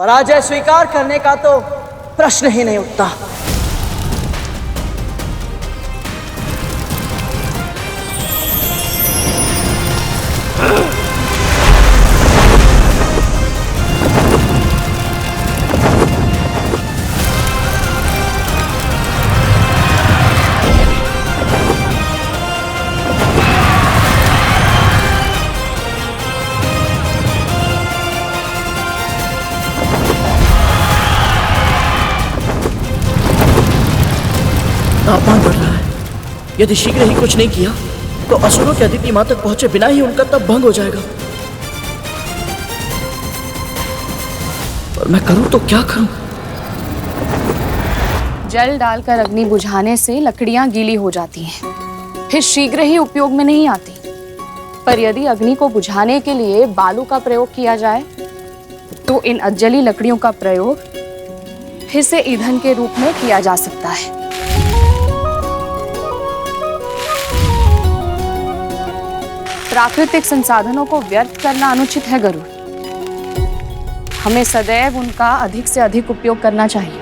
पराजय स्वीकार करने का तो प्रश्न ही नहीं उठता। तापमान बढ़ रहा है। यदि शीघ्र ही कुछ नहीं किया तो असुरों के अदिति मां तक पहुंचे बिना ही उनका तप भंग हो जाएगा। पर मैं करूं तो क्या करूं? जल डालकर अग्नि बुझाने से लकड़ियां गीली हो जाती हैं, फिर शीघ्र ही उपयोग में नहीं आती। पर यदि अग्नि को बुझाने के लिए बालू का प्रयोग किया जाए तो इन अजली लकड़ियों का प्रयोग फिर से ईंधन के रूप में किया जा सकता है। प्राकृतिक संसाधनों को व्यर्थ करना अनुचित है गरुड़। हमें सदैव उनका अधिक से अधिक उपयोग करना चाहिए।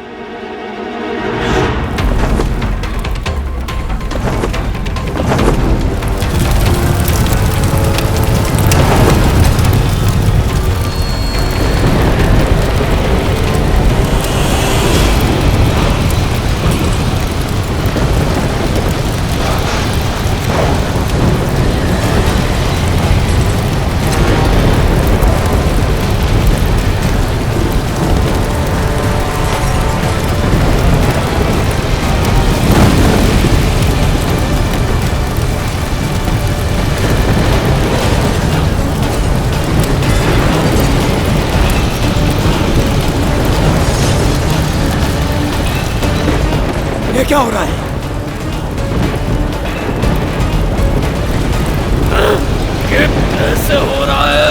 ये क्या हो रहा है? ये कैसे हो रहा है?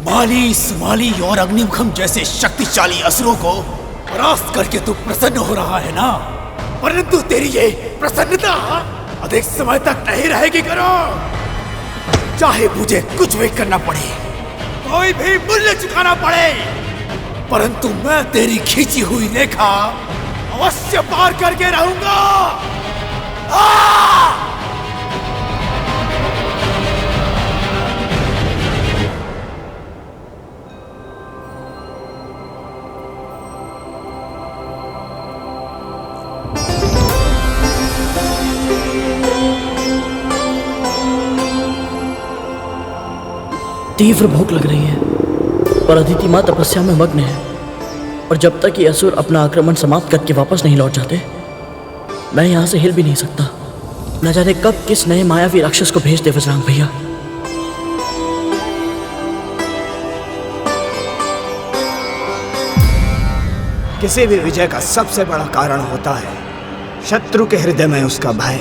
माली, सुमाली और अग्निमुखम जैसे शक्तिशाली असुरों को परास्त करके तू प्रसन्न हो रहा है ना? परंतु तेरी ये प्रसन्नता अधिक समय तक नहीं रहेगी करो। चाहे मुझे कुछ भी करना पड़े, कोई भी मूल्य चुकाना पड़े, परंतु मैं तेरी खींची हुई रेखा अवश्य पार करके रहूंगा। तीव्र भूख लग रही है। पर अदिति माँ तपस्या में मग्न है, और जब तक ये असुर अपना आक्रमण समाप्त करके वापस नहीं लौट जाते, मैं यहाँ से हिल भी नहीं सकता। न जाने कब किस नए मायावी राक्षस को भेज दे बजरंग भैया। किसी भी विजय का सबसे बड़ा कारण होता है शत्रु के हृदय में उसका भय।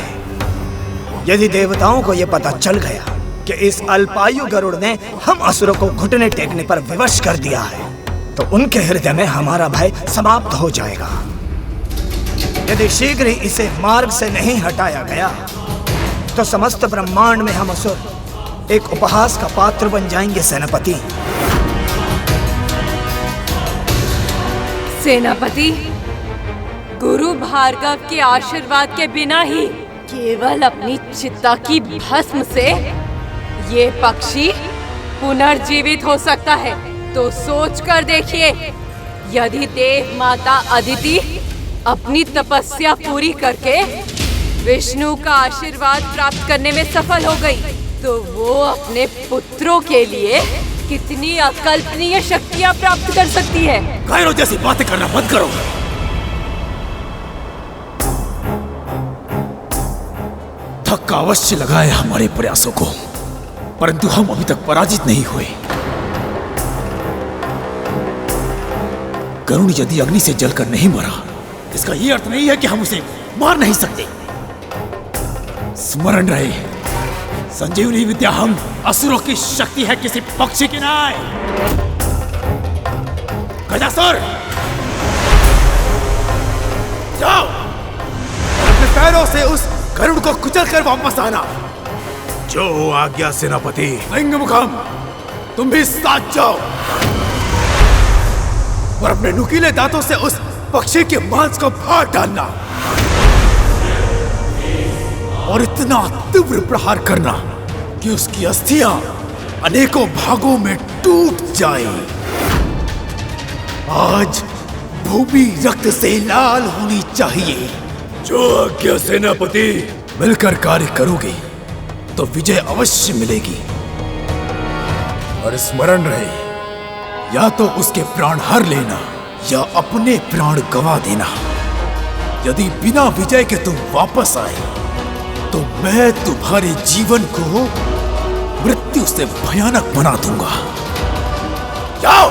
यदि देवताओं को यह पता चल गया कि इस अल्पायु गरुड़ ने हम असुरों को घुटने टेकने पर विवश कर दिया है, तो उनके हृदय में हमारा भय समाप्त हो जाएगा। यदि शीघ्र ही इसे मार्ग से नहीं हटाया गया, तो समस्त ब्रह्मांड में हम असुर एक उपहास का पात्र बन जाएंगे सेनापति। सेनापति, गुरु भार्गव के आशीर्वाद के बिना ही केवल अपनी चित्ता की भस्म से ये पक्षी पुनर्जीवित हो सकता है। तो सोच कर देखिए, यदि देव माता अदिति अपनी तपस्या पूरी करके विष्णु का आशीर्वाद प्राप्त करने में सफल हो गई, तो वो अपने पुत्रों के लिए कितनी अकल्पनीय शक्तियां प्राप्त कर सकती है। गायरों जैसी बातें करना बंद करो। धक्का अवश्य लगा है हमारे प्रयासों को, परंतु हम अभी तक पराजित नहीं हुए। गरुड़ यदि अग्नि से जलकर नहीं मरा, इसका यह अर्थ नहीं है कि हम उसे मार नहीं सकते। स्मरण रहे, संजीवनी विद्या हम असुरों की शक्ति है, किसी पक्षी की नहीं। गजासुर, जाओ, अपने पैरों से उस गरुड़ को कुचल कर वापस आना। जो आज्ञा सेनापति। सिंहमुखम, तुम भी साथ जाओ और अपने नुकीले दांतों से उस पक्षी के मांस को फाड़ डालना और इतना तीव्र प्रहार करना कि उसकी अस्थियां अनेकों भागों में टूट जाएं। आज भूमि रक्त से लाल होनी चाहिए। जो आज्ञा सेनापति। मिलकर कार्य करोगे तो विजय अवश्य मिलेगी। और स्मरण रहे, या तो उसके प्राण हर लेना या अपने प्राण गंवा देना। यदि बिना विजय के तुम वापस आए, तो मैं तुम्हारे जीवन को मृत्यु से भयानक बना दूंगा। जाओ।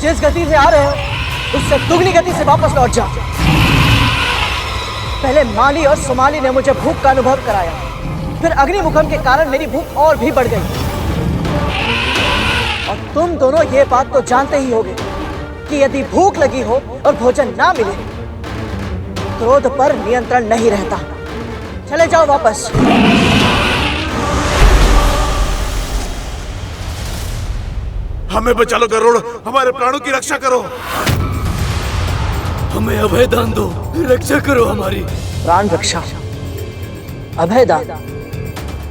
जिस गति से आ रहे हो उससे दुगनी गति से वापस लौट जाओ। पहले माली और सुमाली ने मुझे भूख का अनुभव कराया, फिर अग्निमुखम के कारण मेरी भूख और भी बढ़ गई। और तुम दोनों ये बात तो जानते ही होगे कि यदि भूख लगी हो और भोजन ना मिले, क्रोध पर नियंत्रण नहीं रहता। चले जाओ वापस। हमें बचा लो गरुड़, हमारे प्राणों की रक्षा करो। हमें अभय दान दो, रक्षा करो हमारी। प्राण रक्षा, अभय दान,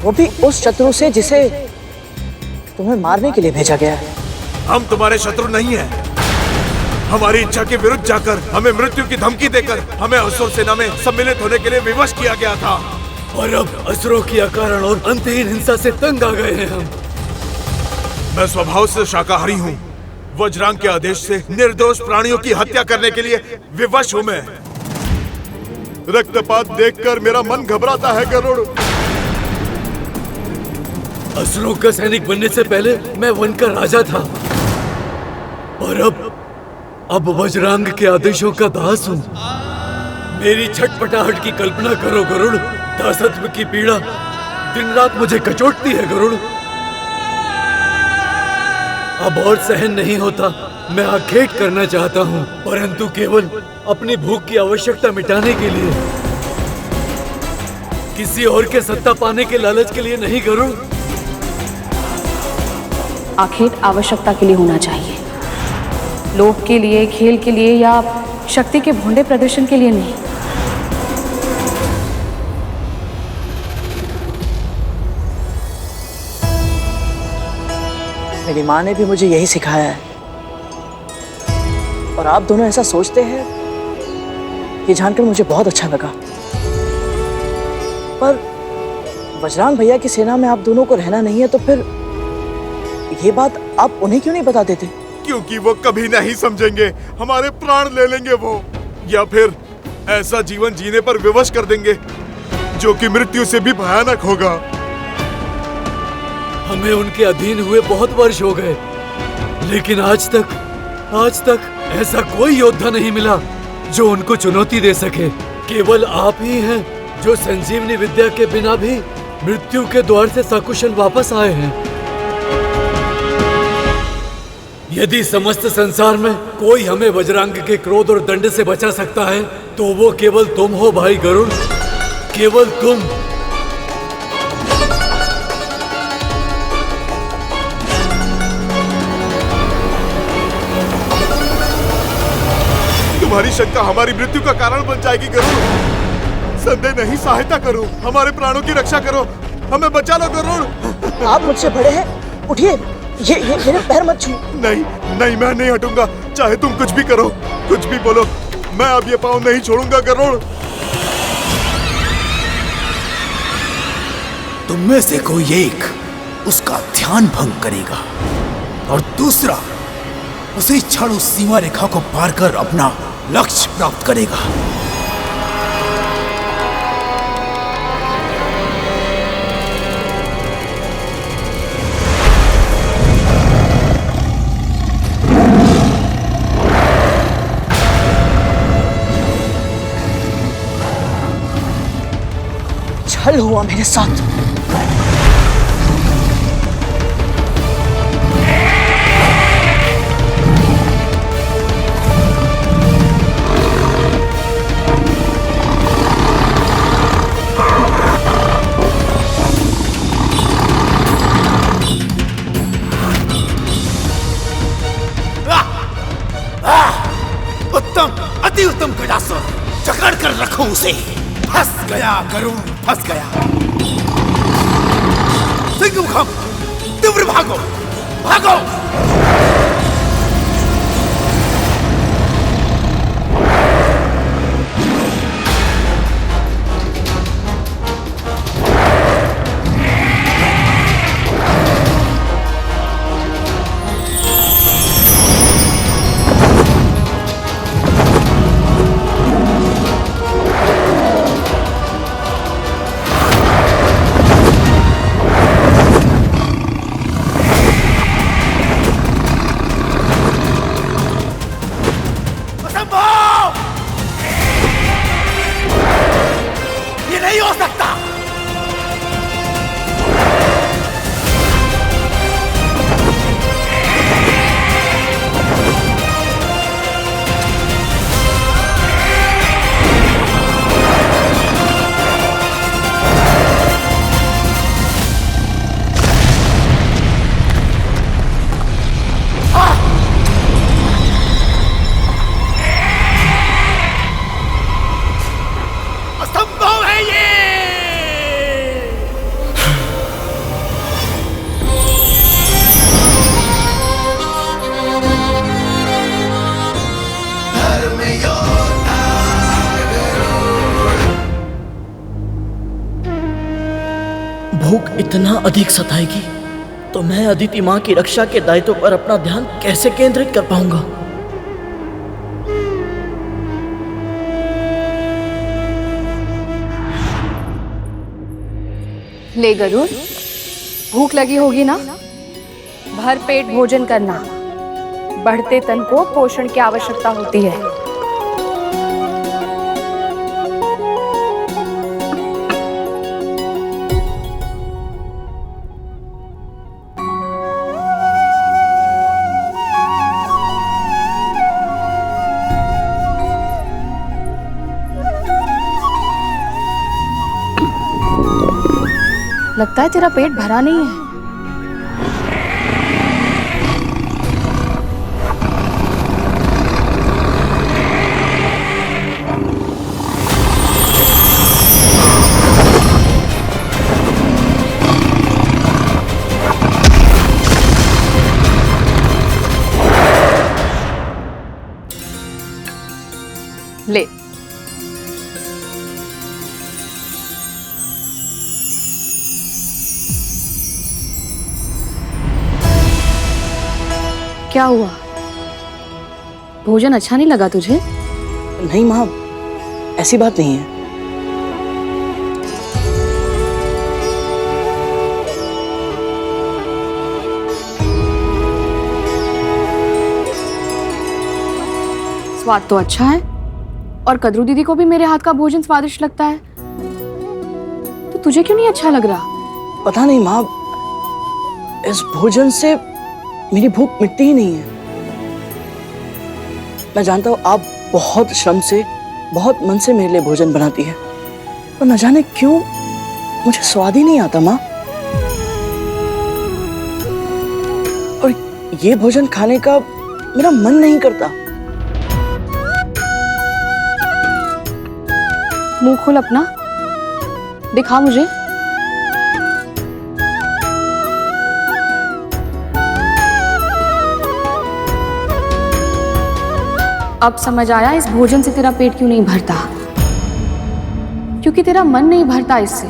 वो भी उस शत्रु से जिसे तुम्हें मारने के लिए भेजा गया है। हम तुम्हारे शत्रु नहीं हैं। हमारी इच्छा के विरुद्ध जाकर हमें मृत्यु की धमकी देकर हमें असुर सेना में सम्मिलित होने के लिए विवश किया गया था, और अब असुरों की अकारण और अंतहीन हिंसा से तंग आ गए हैं हम। मैं स्वभाव से शाकाहारी हूँ। वज्रांग के आदेश से निर्दोष प्राणियों की हत्या करने के लिए विवश हूँ मैं। रक्तपात देखकर मेरा मन घबराता है गरुड़। असुरों का सैनिक बनने से पहले मैं वन का राजा था, और अब वज्रांग के आदेशों का दास हूँ। मेरी छटपटाहट की कल्पना करो गरुड़। दासत्व की पीड़ा दिन रात मुझे कचोटती है गरुड़। अब और सहन नहीं होता। मैं आखेट करना चाहता हूँ, परंतु केवल अपनी भूख की आवश्यकता मिटाने के लिए, किसी और के सत्ता पाने के लालच के लिए नहीं गरुड़। आखेट आवश्यकता के लिए होना चाहिए, लोभ के लिए, खेल के लिए या शक्ति के भोंडे प्रदर्शन के लिए नहीं। मेरी माँ ने भी मुझे यही सिखाया है। और आप दोनों ऐसा सोचते हैं, ये जानकर मुझे बहुत अच्छा लगा। पर बजरंग भैया की सेना में आप दोनों को रहना नहीं है, तो फिर ये बात आप उन्हें क्यों नहीं बता देते? क्योंकि वो कभी नहीं समझेंगे, हमारे प्राण ले लेंगे वो, या फिर ऐसा जीवन जीने पर विवश कर देंगे जो कि मृत्यु से भी भयानक होगा। हमें उनके अधीन हुए बहुत वर्ष हो गए, लेकिन आज तक ऐसा कोई योद्धा नहीं मिला जो उनको चुनौती दे सके। केवल आप ही हैं जो संजीवनी विद्या के बिना भी मृत्यु के द्वार से सकुशल वापस आए हैं। यदि समस्त संसार में कोई हमें वज्रांग के क्रोध और दंड से बचा सकता है, तो वो केवल तुम हो भाई गरुड़, केवल तुम। तुम्हारी शंका हमारी मृत्यु का कारण बन जाएगी गरुड़। संदेह नहीं, सहायता करो, हमारे प्राणों की रक्षा करो, हमें बचा लो गरुड़। आप मुझसे बड़े हैं, उठिए, ये मेरे पैर मत छू। नहीं नहीं, मैं नहीं हटूंगा, चाहे तुम कुछ भी करो, कुछ भी बोलो, मैं अब ये पाँव नहीं छोड़ूंगा गरुड़। तुम में से कोई एक उसका ध्यान भंग करेगा और दूसरा उसी क्षण उस सीमा रेखा को पार कर अपना लक्ष्य प्राप्त करेगा। छल हुआ मेरे साथ। उत्तम, अति उत्तम गजासुर, जकड़ कर रखो उसे। फंस गया गरुड़, फंस गया। सिंहमुखम, तीव्र भागो, भागो। भूख इतना अधिक सताएगी तो मैं अदिति माँ की रक्षा के दायित्व पर अपना ध्यान कैसे केंद्रित कर पाऊंगा? ले गरुड़, भूख लगी होगी ना? भर पेट भोजन करना। बढ़ते तन को पोषण की आवश्यकता होती है। लगता है तेरा पेट भरा नहीं है। क्या हुआ? भोजन अच्छा नहीं लगा तुझे? नहीं माँ, ऐसी बात नहीं है। स्वाद तो अच्छा है और कद्रू दीदी को भी मेरे हाथ का भोजन स्वादिष्ट लगता है, तो तुझे क्यों नहीं अच्छा लग रहा? पता नहीं माँ, इस भोजन से मेरी भूख मिटती ही नहीं है। मैं जानता हूँ आप बहुत श्रम से, बहुत मन से मेरे लिए भोजन बनाती है, पर न जाने क्यों मुझे स्वाद ही नहीं आता माँ। और ये भोजन खाने का मेरा मन नहीं करता। मुंह खोल अपना, दिखा मुझे। अब समझ आया इस भोजन से तेरा पेट क्यों नहीं भरता, क्योंकि तेरा मन नहीं भरता इससे।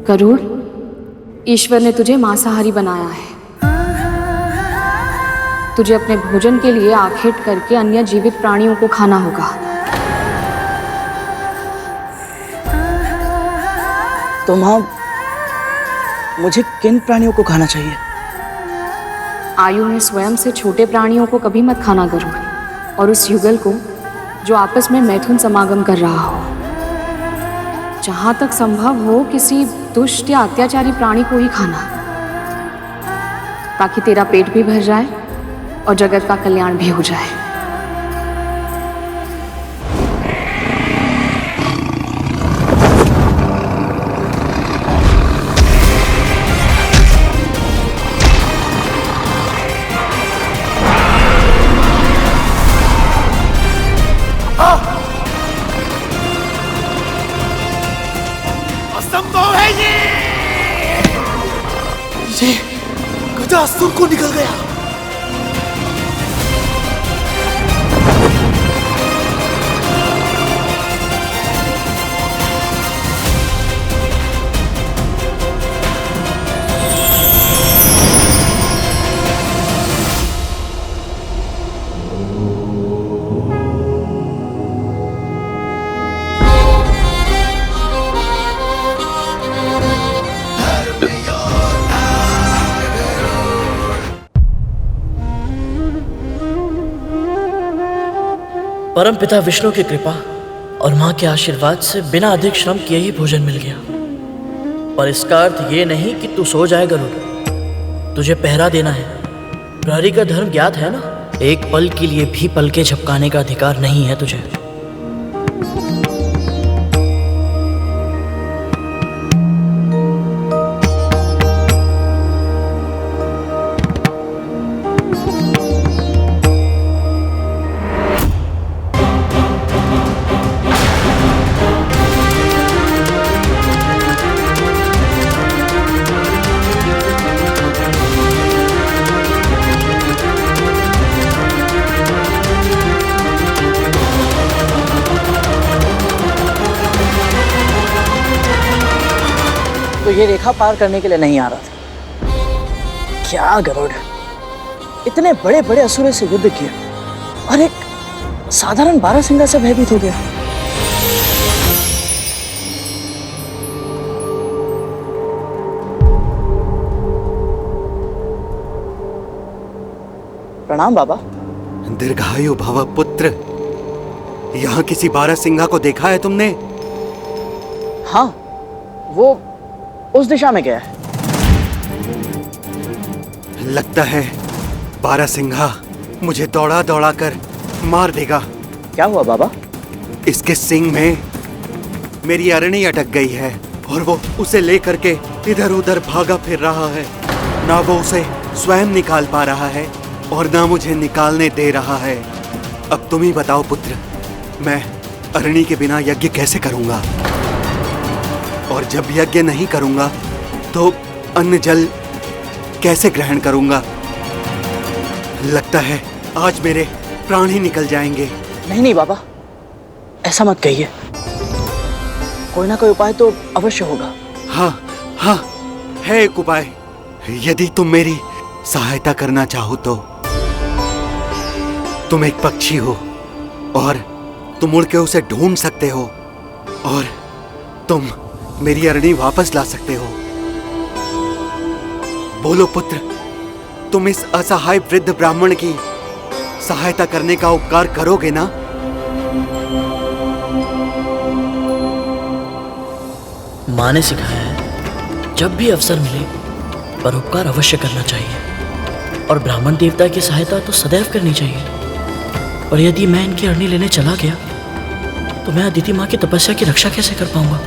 गरुड़, ईश्वर ने तुझे मांसाहारी बनाया है। तुझे अपने भोजन के लिए आखेट करके अन्य जीवित प्राणियों को खाना होगा। तो माँ, मुझे किन प्राणियों को खाना चाहिए? आयु में स्वयं से छोटे प्राणियों को कभी मत खाना गरुड़, और उस युगल को जो आपस में मैथुन समागम कर रहा हो। जहां तक संभव हो किसी दुष्ट या अत्याचारी प्राणी को ही खाना, ताकि तेरा पेट भी भर जाए और जगत का कल्याण भी हो जाए। असंभव है ये गजासुर को निकल गया। परम पिता विष्णु की कृपा और माँ के आशीर्वाद से बिना अधिक श्रम किए ही भोजन मिल गया। पर इसका अर्थ ये नहीं कि तू सो जाए गरुड़, तुझे पहरा देना है। प्रहरी का धर्म ज्ञात है ना, एक पल के लिए भी पलके झपकाने का अधिकार नहीं है तुझे। तो ये रेखा पार करने के लिए नहीं आ रहा था क्या गरुड़? इतने बड़े बड़े असुरों से युद्ध किया और एक साधारण बारहसिंगा से भयभीत हो गया। प्रणाम बाबा। दीर्घायु भव पुत्र। यहाँ किसी बारहसिंगा को देखा है तुमने? हाँ, वो उस दिशा में गया है। लगता है बारहसिंगा मुझे दौड़ा दौड़ा कर मार देगा। क्या हुआ बाबा? इसके सिंग में मेरी अरणी अटक गई है और वो उसे लेकर के इधर उधर भागा फिर रहा है। ना वो उसे स्वयं निकाल पा रहा है और ना मुझे निकालने दे रहा है। अब तुम ही बताओ पुत्र, मैं अरणी के बिना यज्ञ कैसे करूंगा? और जब यज्ञ नहीं करूंगा तो अन्न जल कैसे ग्रहण करूंगा? लगता है आज मेरे प्राण ही निकल जाएंगे। नहीं नहीं बाबा, ऐसा मत कहिए। कोई ना कोई उपाय तो अवश्य होगा। हाँ हाँ, है एक उपाय। यदि तुम मेरी सहायता करना चाहो तो तुम एक पक्षी हो और तुम उड़ के उसे ढूंढ सकते हो और तुम मेरी अरणी वापस ला सकते हो। बोलो पुत्र, तुम इस असहाय वृद्ध ब्राह्मण की सहायता करने का उपकार करोगे ना? माँ ने सिखाया है जब भी अवसर मिले परोपकार अवश्य करना चाहिए और ब्राह्मण देवता की सहायता तो सदैव करनी चाहिए। पर यदि मैं इनकी अरणी लेने चला गया तो मैं अदिति माँ की तपस्या की रक्षा कैसे कर पाऊंगा?